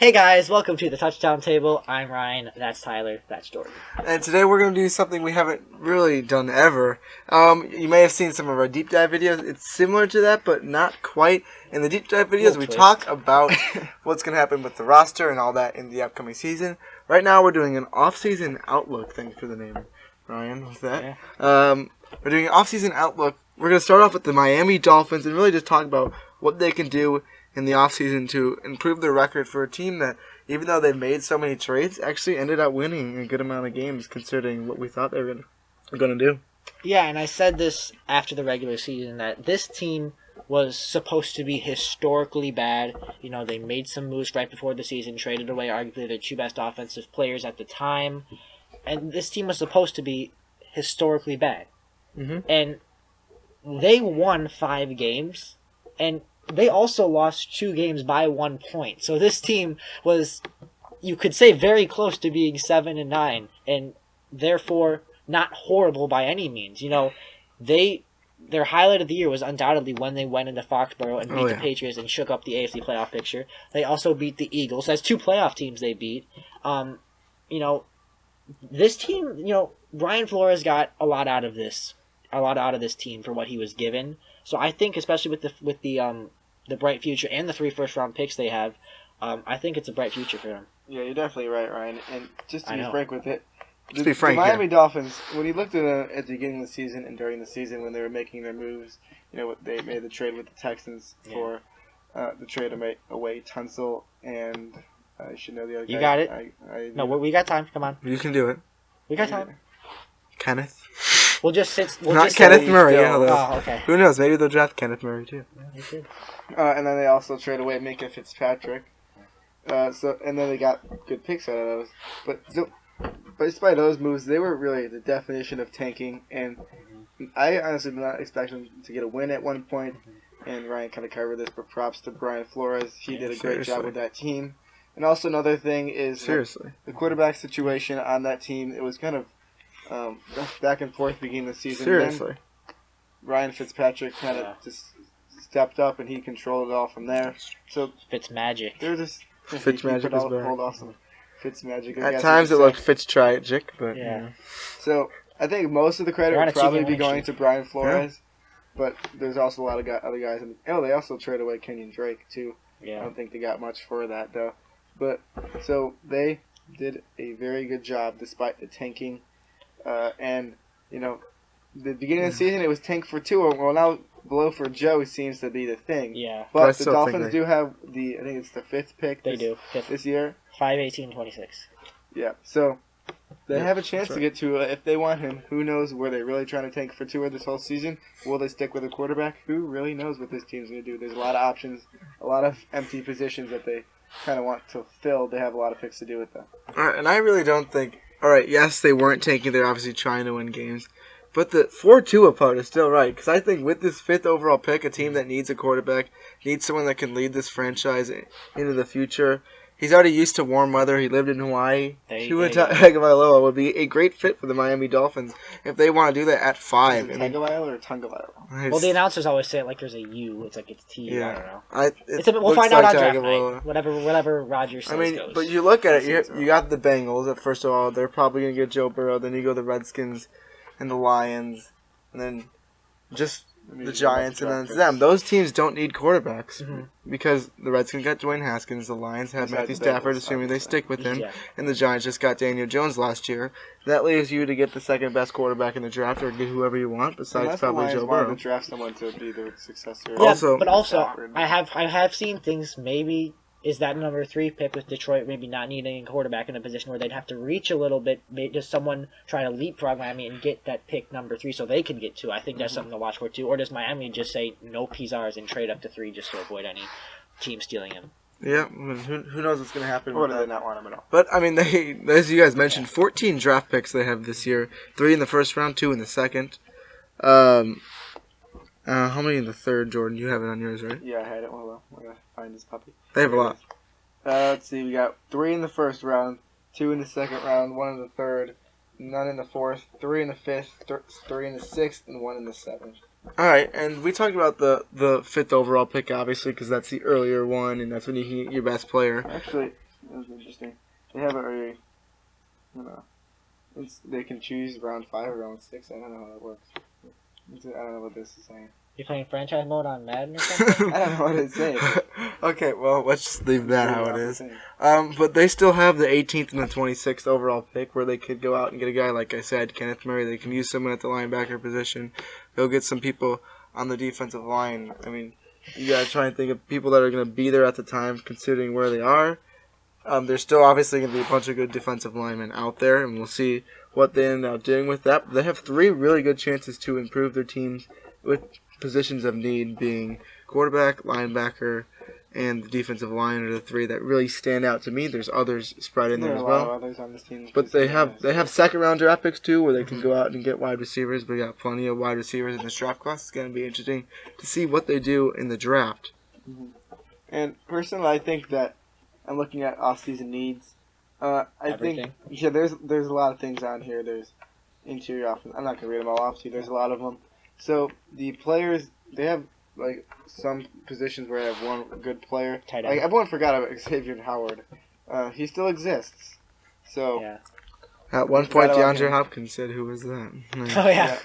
Hey guys, welcome to the Touchdown Table. I'm Ryan, that's Tyler, that's Jordan. And today we're going to do something we haven't really done ever. You may have seen some of our deep dive videos. It's similar to that, but not quite. In the deep dive videos, we talk about what's going to happen with the roster and all that in the upcoming season. Right now, we're doing an off-season outlook. Thanks for the name, Ryan, with that. Yeah. We're doing an off-season outlook. We're going to start off with the Miami Dolphins and really just talk about what they can do in the offseason to improve their record for a team that, even though they've made so many trades, actually ended up winning a good amount of games considering what we thought they were going to do. Yeah, and I said this after the regular season that this team was supposed to be historically bad. You know, they made some moves right before the season, traded away arguably their two best offensive players at the time, and this team was supposed to be historically bad. Mm-hmm. And they won 5 games, and they also lost 2 games by 1 point. So this team was, you could say, very close to being 7-9, and therefore not horrible by any means. You know, their highlight of the year was undoubtedly when they went into Foxborough and beat the Patriots and shook up the AFC playoff picture. They also beat the Eagles. That's 2 playoff teams they beat. You know, this team, you know, Brian Flores got a lot out of this team for what he was given. So I think, especially with the bright future and the 3 first-round picks they have, I think it's a bright future for them. Yeah, you're definitely right, Ryan. And just to be frank with it, the Miami Dolphins, when you looked at them at the beginning of the season and during the season when they were making their moves, you know, they made the trade with the Texans for the trade away Tunsil and I should know the other guy. You got it. No, we got time. Come on. You can do it. We got time. Kenneth. We'll just sit. Not Kenneth Murray. Okay. Who knows? Maybe they'll draft Kenneth Murray too. Yeah, and then they also trade away Minka Fitzpatrick. And then they got good picks out of those. But despite those moves, they were really the definition of tanking. And I honestly did not expect them to get a win at one point. And Ryan kind of covered this, but props to Brian Flores. He did a great job with that team. And also another thing is the quarterback situation on that team. It was kind of back and forth beginning of the season. Then Ryan Fitzpatrick kind of just stepped up and he controlled it all from there. So Fitzmagic. They're just Fitzmagic is better. Pulled off some Fitzmagic. At times it looked Fitztragic, but yeah. So I think most of the credit would probably be going to Brian Flores, but there's also a lot of other guys. They also traded away Kenyon Drake too. Yeah. I don't think they got much for that though. But so they did a very good job despite the tanking. And, you know, the beginning of the season, it was tank for Tua. Well, now blow for Joe seems to be the thing. Yeah. But the Dolphins do have I think it's the 5th pick this year. 5/18/26. Yeah. So they have a chance to get Tua if they want him. Who knows? Were they really trying to tank for Tua this whole season? Will they stick with a quarterback? Who really knows what this team's going to do? There's a lot of options, a lot of empty positions that they kind of want to fill. They have a lot of picks to do with that. All right, and I really don't think... All right, yes, they weren't tanking. They're obviously trying to win games. But the 4-2 part is still right. Because I think with this 5th overall pick, a team that needs a quarterback, needs someone that can lead this franchise into the future. He's already used to warm weather. He lived in Hawaii. Tua Tagovailoa would be a great fit for the Miami Dolphins if they want to do that at 5. Tagovailoa or Tagovailoa? Well, the announcers always say it like there's a U. It's like it's T. Yeah. I don't know. We'll find out on draft night. Whatever Rodgers says goes. But you look at it, you got the Bengals. First of all, they're probably going to get Joe Burrow. Then you go the Redskins and the Lions. And then just the Giants and then them. Those teams don't need quarterbacks because the Redskins got Dwayne Haskins, the Lions have Matthew Stafford, assuming they stick with him, and the Giants just got Daniel Jones last year. That leaves you to get the second best quarterback in the draft or get whoever you want besides probably Joe Burrow. To draft someone to be the successor. Yeah, but also I have seen things maybe. Is that number 3 pick with Detroit maybe not needing a quarterback in a position where they'd have to reach a little bit? Does someone try to leapfrog Miami and get that pick number 3 so they can get 2? I think that's something to watch for too. Or does Miami just say no PZRs and trade up to 3 just to avoid any team stealing him? Yeah, who knows what's going to happen? Or do they not want him at all? But I mean, they, as you guys mentioned, 14 draft picks they have this year. 3 in the first round, 2 in the second. How many in the third, Jordan? You have it on yours, right? Yeah, I had it. Hold on. I gotta find this puppy. They have a lot. Let's see. We got 3 in the first round, 2 in the second round, 1 in the third, none in the fourth, 3 in the fifth, 3 in the sixth, and 1 in the seventh. All right, and we talked about the 5th overall pick, obviously, because that's the earlier one, and that's when you can get your best player. Actually, That was interesting. They have they can choose round 5 or round 6. I don't know how that works. I don't know what this is saying. You playing franchise mode on Madden or something? I don't know what it's saying. Okay, well, let's just leave that how it is. Thing. But they still have the 18th and the 26th overall pick where they could go out and get a guy, like I said, Kenneth Murray. They can use someone at the linebacker position. Go get some people on the defensive line. I mean, you got to try and think of people that are going to be there at the time, considering where they are. There's still obviously going to be a bunch of good defensive linemen out there, and we'll see what they end up doing with that. They have 3 really good chances to improve their teams with positions of need being quarterback, linebacker, and the defensive line are the 3 that really stand out to me. There's others spread in there as well. There are a lot of others on this team. But they have second-round draft picks, too, where they can go out and get wide receivers. We got plenty of wide receivers in this draft class. It's going to be interesting to see what they do in the draft. Mm-hmm. And personally, I think that I'm looking at off-season needs. Think there's a lot of things on here. There's interior offense. I'm not going to read them all off to you. There's a lot of them. So the players, they have like some positions where I have one good player. Tight end. Like, everyone forgot about Xavier Howard. He still exists. So Yeah. At one point, DeAndre Hopkins said, "Who was that?" Oh, yeah.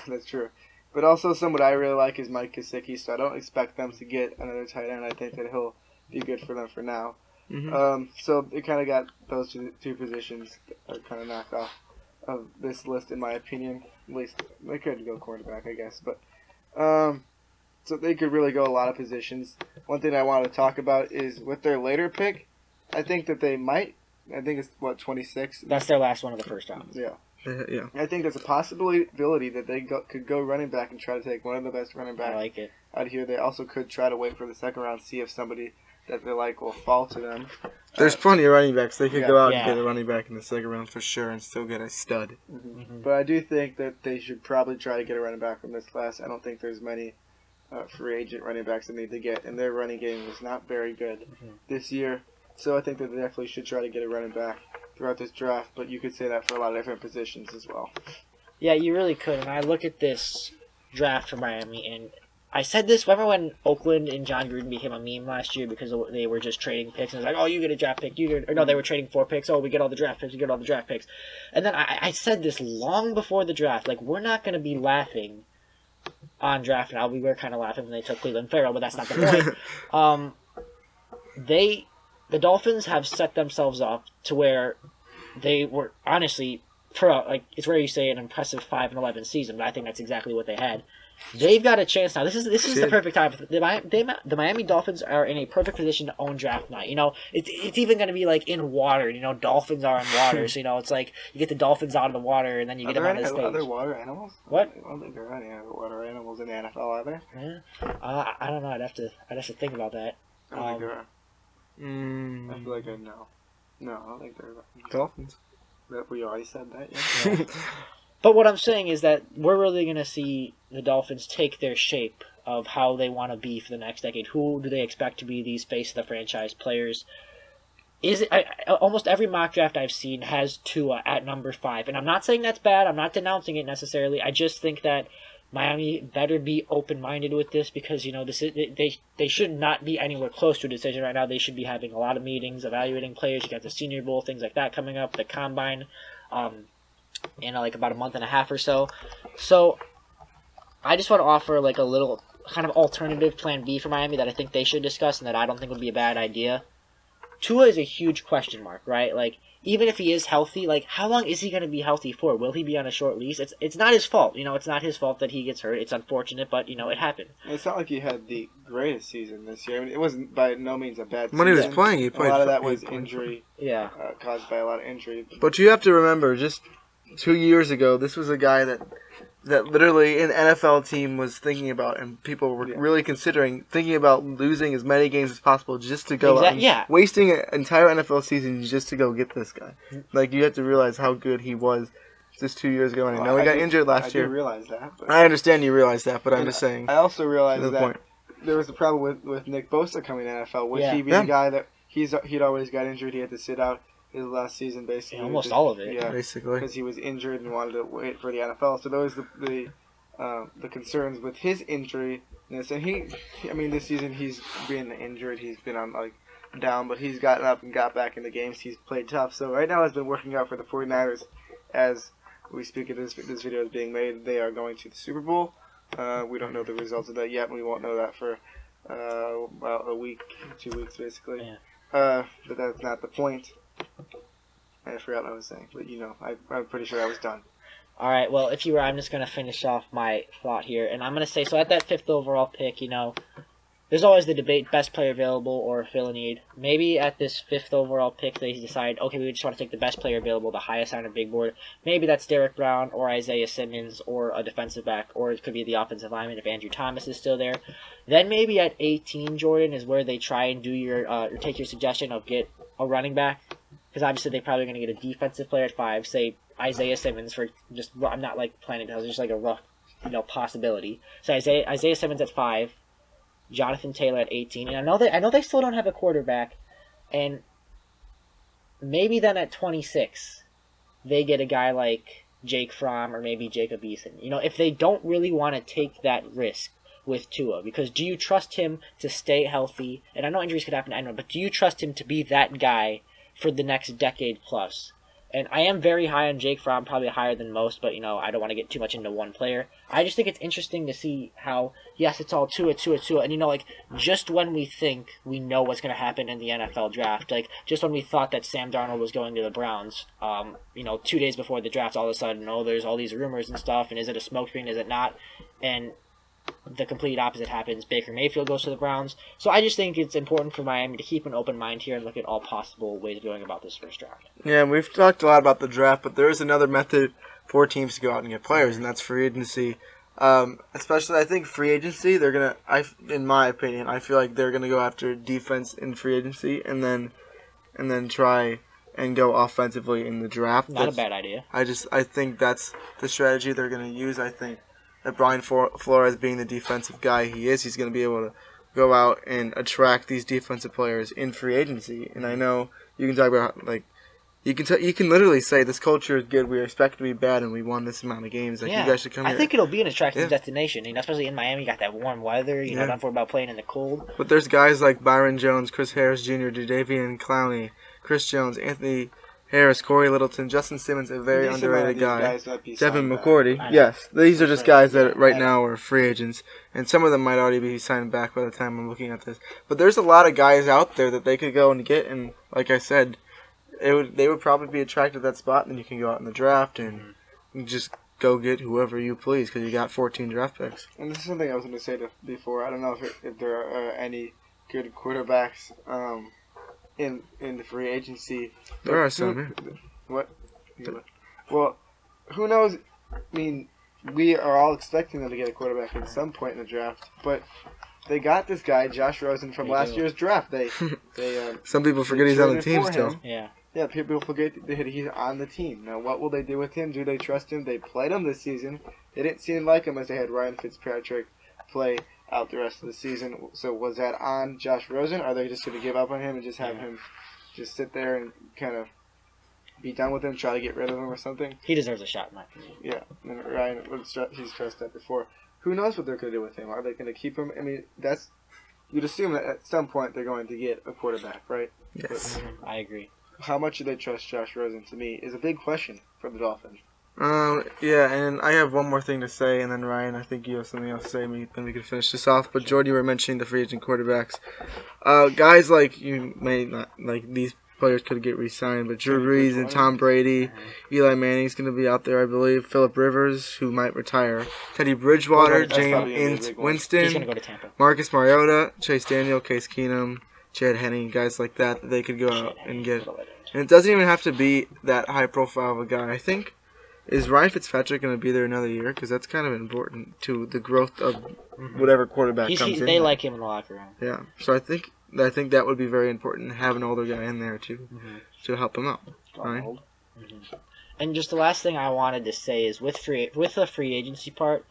That's true. But also someone I really like is Mike Gesicki, so I don't expect them to get another tight end. I think that he'll be good for them for now. Mm-hmm. So they kind of got those two positions that are kind of knocked off of this list, in my opinion. At least they could go quarterback, I guess. But so they could really go a lot of positions. One thing I want to talk about is with their later pick, I think that they might. I think it's 26. That's their last one of the first round. Yeah. Yeah. I think there's a possibility that they could go running back and try to take one of the best running backs I like it. out here. They also could try to wait for the second round, see if somebody that they like will fall to them. There's plenty of running backs. They could go out and Yeah. get a running back in the second round for sure and still get a stud. Mm-hmm. But I do think that they should probably try to get a running back from this class. I don't think there's many free agent running backs that need to get, and their running game was not very good this year. So I think that they definitely should try to get a running back throughout this draft, but you could say that for a lot of different positions as well. Yeah, you really could. And I look at this draft for Miami, and I said this, remember when Oakland and John Gruden became a meme last year because they were just trading picks, and it was like, oh, you get a draft pick, they were trading 4 picks, oh, we get all the draft picks. And then I said this long before the draft, like, we're not going to be laughing on draft now. We were kind of laughing when they took Cleveland Farrell, but that's not the point. The Dolphins have set themselves up to where they were honestly it's rare you say an impressive 5-11 season, but I think that's exactly what they had. They've got a chance now. This is the perfect time. The Miami Dolphins are in a perfect position to own draft night. You know, it's even going to be like in water. You know, dolphins are in water, so you know it's like you get the dolphins out of the water and then you get them on the stage. Are there water animals? What? I don't think there are any water animals in the NFL, are there? Yeah. I don't know. I'd have to think about that. I don't think there are. I feel like I know. No, I don't think there are. Dolphins. We already said that, Yeah. But what I'm saying is that we're really going to see the Dolphins take their shape of how they want to be for the next decade. Who do they expect to be these face of the franchise players? Almost every mock draft I've seen has Tua at number 5. And I'm not saying that's bad. I'm not denouncing it necessarily. I just think that Miami better be open-minded with this because, you know, they should not be anywhere close to a decision right now. They should be having a lot of meetings, evaluating players. You got the Senior Bowl, things like that coming up, the Combine, in like about a month and a half or so. So I just want to offer like a little kind of alternative plan B for Miami that I think they should discuss and that I don't think would be a bad idea. Tua is a huge question mark, right? Like, even if he is healthy, like, how long is he going to be healthy for? Will he be on a short leash? It's not his fault. You know, it's not his fault that he gets hurt. It's unfortunate, but, you know, it happened. It's not like he had the greatest season this year. I mean, it wasn't by no means a bad season. When he was playing, he played. A lot of that was injury. Yeah. Caused by a lot of injury. But you have to remember, just 2 years ago, this was a guy that literally an NFL team was thinking about, and people were really thinking about losing as many games as possible just to go out, wasting an entire NFL season just to go get this guy. Like, you have to realize how good he was just 2 years ago, and I know he got injured last year. I do realize that. But I understand you realize that, but I'm just saying. I also realized that there was a problem with Nick Bosa coming to the NFL. Would he be the guy that he'd always got injured, he had to sit out his last season, basically. Yeah, almost all of it. Yeah, basically. Because he was injured and wanted to wait for the NFL. So those the concerns with his injury. And this season he's been injured. He's been on like down, but he's gotten up and got back in the games. He's played tough. So right now it's been working out for the 49ers as we speak of this video is being made. They are going to the Super Bowl. We don't know the results of that yet, and we won't know that for about a week, 2 weeks basically. Yeah. But that's not the point. I forgot what I was saying, but I'm pretty sure I was done. All right, well, if you were, I'm just going to finish off my thought here. And I'm going to say, so at that 5th overall pick, there's always the debate, best player available or fill a need. Maybe at this 5th overall pick, they decide, okay, we just want to take the best player available, the highest on a big board. Maybe that's Derek Brown or Isaiah Simmons or a defensive back, or it could be the offensive lineman if Andrew Thomas is still there. Then maybe at 18, Jordan, is where they try and do or take your suggestion of get a running back. Because obviously they're probably going to get a defensive player at 5, say Isaiah Simmons for just, I'm not like planning to, just like a rough, possibility. So Isaiah Simmons at 5, Jonathan Taylor at 18, and I know they still don't have a quarterback, and maybe then at 26 they get a guy like Jake Fromm or maybe Jacob Eason. If they don't really want to take that risk with Tua, because do you trust him to stay healthy? And I know injuries could happen, I know, but do you trust him to be that guy for the next decade plus? And I am very high on Jake Fromm, probably higher than most, but, I don't want to get too much into one player. I just think it's interesting to see how, yes, it's all Tua, and, just when we think we know what's going to happen in the NFL draft, just when we thought that Sam Darnold was going to the Browns, 2 days before the draft, all of a sudden, there's all these rumors and stuff, and is it a smokescreen, is it not? And the complete opposite happens. Baker Mayfield goes to the Browns. So I just think it's important for Miami to keep an open mind here and look at all possible ways of going about this first draft. Yeah, and we've talked a lot about the draft, but there is another method for teams to go out and get players, and that's free agency. Especially, I think free agency, they're going to, in my opinion, I feel like they're going to go after defense in free agency and then try and go offensively in the draft. Not a bad idea. I think that's the strategy they're going to use. I think that Brian Flores, being the defensive guy he's going to be able to go out and attract these defensive players in free agency. And I know you can talk about, you can literally say this culture is good, we expect to be bad, and we won this amount of games. You guys should come here. I think it'll be an attractive destination, especially in Miami. You got that warm weather, not for about playing in the cold. But there's guys like Byron Jones, Chris Harris Jr., Jadeveon Clowney, Chris Jones, Anthony Harris, Corey Littleton, Justin Simmons, a very underrated guy. Devin McCourty. Yes, these are just guys that right now are free agents, and some of them might already be signed back by the time I'm looking at this. But there's a lot of guys out there that they could go and get, and like I said, they would probably be attracted to that spot, and then you can go out in the draft and just go get whoever you please because you got 14 draft picks. And this is something I was going to say before. I don't know if there are any good quarterbacks in the free agency. There are some. What? Well, who knows? I mean, we are all expecting them to get a quarterback at some point in the draft, but they got this guy, Josh Rosen, from last year's draft. They some people forget he's on the team still. Yeah, people forget that he's on the team. Now, what will they do with him? Do they trust him? They played him this season. They didn't seem like him as they had Ryan Fitzpatrick play out the rest of the season. So was that on Josh Rosen? Are they just going to give up on him and just have him just sit there and kind of be done with him, try to get rid of him or something? He deserves a shot, in my opinion. Yeah, and Ryan, he's stressed that before. Who knows what they're going to do with him? Are they going to keep him? I mean, you'd assume that at some point they're going to get a quarterback, right? Yes. But, I agree. How much do they trust Josh Rosen, to me, is a big question for the Dolphins. Yeah, and I have one more thing to say, and then Ryan, I think you have something else to say, then we can finish this off. But Jordan, you were mentioning the free agent quarterbacks. Guys like, you may not, like these players could get re-signed, but Drew Brees and Tom Brady, Eli Manning's going to be out there, I believe. Phillip Rivers, who might retire. Teddy Bridgewater, James Winston, he's going to go to Tampa. Marcus Mariota, Chase Daniel, Case Keenum, Chad Henne, guys like that they could go out and get. And it doesn't even have to be that high profile of a guy. I think, is Ryan Fitzpatrick going to be there another year? Because that's kind of important to the growth of whatever quarterback comes in. They like him in the locker room. Yeah, so I think that would be very important to have an older guy in there to help him out. Right? And just the last thing I wanted to say is with the free agency part,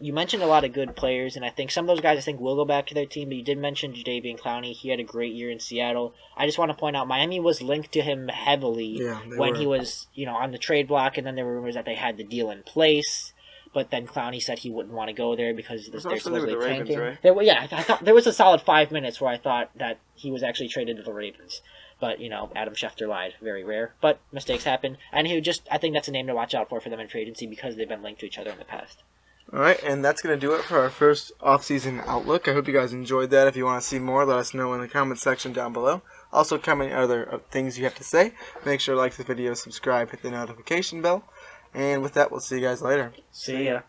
you mentioned a lot of good players, and I think some of those guys will go back to their team, but you did mention Jadeveon Clowney. He had a great year in Seattle. I just want to point out Miami was linked to him heavily when he was on the trade block, and then there were rumors that they had the deal in place. but then Clowney said he wouldn't want to go there because It's they're also with supposedly the Ravens, tanking. right? I thought there was a solid 5 minutes where I thought that he was actually traded to the Ravens. But, Adam Schefter lied. Very rare. But mistakes happen. And I think that's a name to watch out for them in free agency because they've been linked to each other in the past. All right, and that's going to do it for our first off-season outlook. I hope you guys enjoyed that. If you want to see more, let us know in the comment section down below. Also, comment other things you have to say. Make sure to like the video, subscribe, hit the notification bell. And with that, we'll see you guys later. See ya.